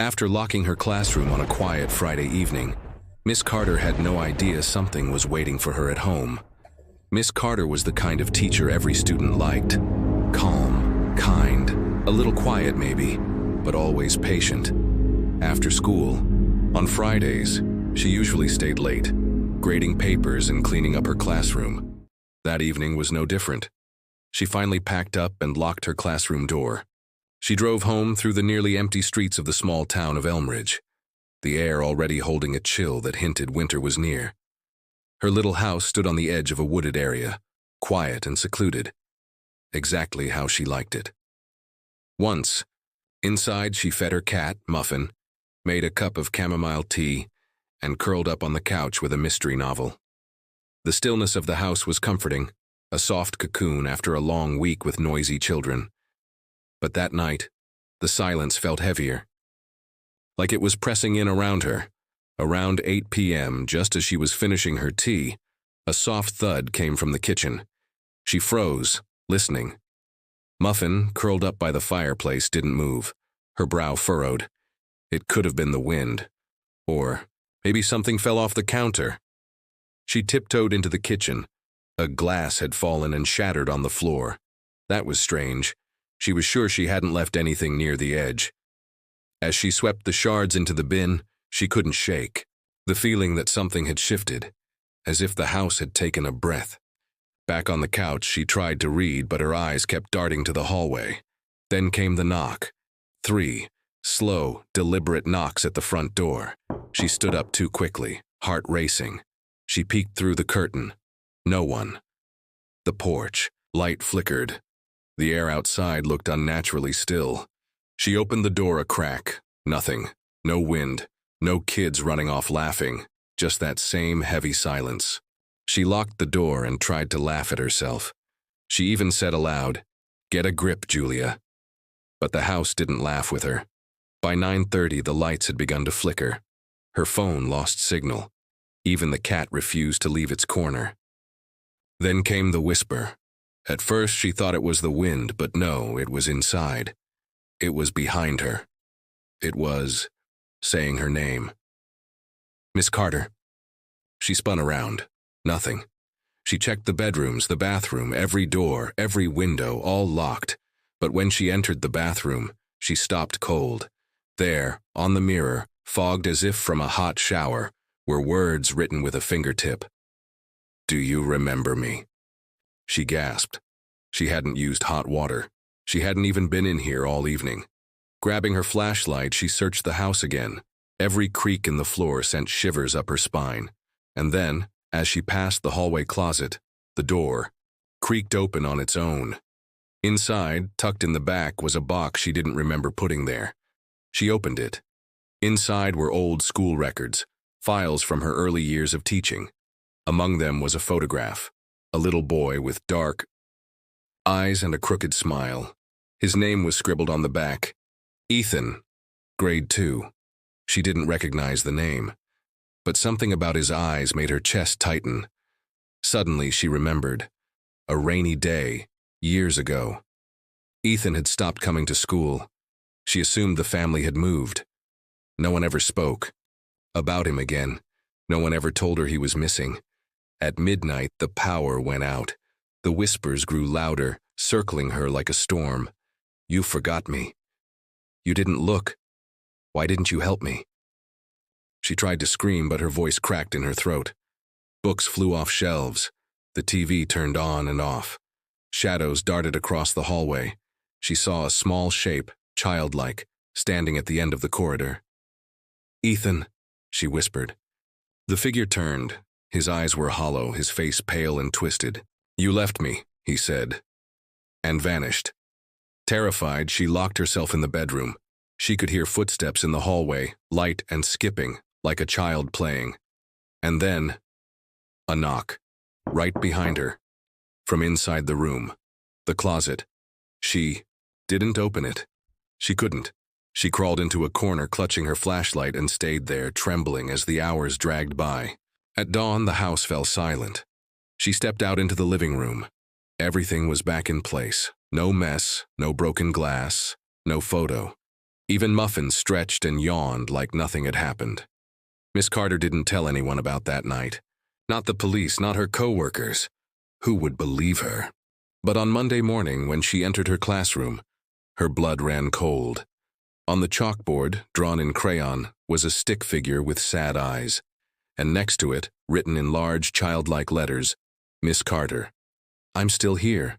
After locking her classroom on a quiet Friday evening, Miss Carter had no idea something was waiting for her at home. Miss Carter was the kind of teacher every student liked. Calm, kind, a little quiet maybe, but always patient. After school, on Fridays, she usually stayed late, grading papers and cleaning up her classroom. That evening was no different. She finally packed up and locked her classroom door. She drove home through the nearly empty streets of the small town of Elmridge, the air already holding a chill that hinted winter was near. Her little house stood on the edge of a wooded area, quiet and secluded, exactly how she liked it. Once, inside she fed her cat, Muffin, made a cup of chamomile tea, and curled up on the couch with a mystery novel. The stillness of the house was comforting, a soft cocoon after a long week with noisy children. But that night, the silence felt heavier, like it was pressing in around her. Around 8 p.m., just as she was finishing her tea, a soft thud came from the kitchen. She froze, listening. Muffin, curled up by the fireplace, didn't move, her brow furrowed. It could have been the wind. Or maybe something fell off the counter. She tiptoed into the kitchen. A glass had fallen and shattered on the floor. That was strange. She was sure she hadn't left anything near the edge. As she swept the shards into the bin, she couldn't shake. The feeling that something had shifted, as if the house had taken a breath. Back on the couch, she tried to read, but her eyes kept darting to the hallway. Then came the knock. 3 slow, deliberate knocks at the front door. She stood up too quickly, heart racing. She peeked through the curtain. No one. The porch, light flickered. The air outside looked unnaturally still. She opened the door a crack. Nothing. No wind. No kids running off laughing. Just that same heavy silence. She locked the door and tried to laugh at herself. She even said aloud, "Get a grip, Julia." But the house didn't laugh with her. By 9:30, the lights had begun to flicker. Her phone lost signal. Even the cat refused to leave its corner. Then came the whisper. At first, she thought it was the wind, but no, it was inside. It was behind her. It was saying her name. Miss Carter. She spun around. Nothing. She checked the bedrooms, the bathroom, every door, every window, all locked. But when she entered the bathroom, she stopped cold. There, on the mirror, fogged as if from a hot shower, were words written with a fingertip. "Do you remember me?" She gasped. She hadn't used hot water. She hadn't even been in here all evening. Grabbing her flashlight, she searched the house again. Every creak in the floor sent shivers up her spine. And then, as she passed the hallway closet, the door creaked open on its own. Inside, tucked in the back, was a box she didn't remember putting there. She opened it. Inside were old school records, files from her early years of teaching. Among them was a photograph. A little boy with dark eyes and a crooked smile. His name was scribbled on the back. Ethan, grade 2. She didn't recognize the name, but something about his eyes made her chest tighten. Suddenly she remembered. A rainy day, years ago. Ethan had stopped coming to school. She assumed the family had moved. No one ever spoke about him again. No one ever told her he was missing. At midnight, the power went out. The whispers grew louder, circling her like a storm. "You forgot me. You didn't look. Why didn't you help me?" She tried to scream, but her voice cracked in her throat. Books flew off shelves. The TV turned on and off. Shadows darted across the hallway. She saw a small shape, childlike, standing at the end of the corridor. "Ethan," she whispered. The figure turned. His eyes were hollow, his face pale and twisted. "You left me," he said, and vanished. Terrified, she locked herself in the bedroom. She could hear footsteps in the hallway, light and skipping, like a child playing. And then, a knock, right behind her, from inside the room, the closet. She didn't open it. She couldn't. She crawled into a corner, clutching her flashlight, and stayed there, trembling as the hours dragged by. At dawn, the house fell silent. She stepped out into the living room. Everything was back in place. No mess, no broken glass, no photo. Even Muffin stretched and yawned like nothing had happened. Miss Carter didn't tell anyone about that night. Not the police, not her co-workers. Who would believe her? But on Monday morning, when she entered her classroom, her blood ran cold. On the chalkboard, drawn in crayon, was a stick figure with sad eyes, and next to it, written in large, childlike letters, Miss Carter. I'm still here.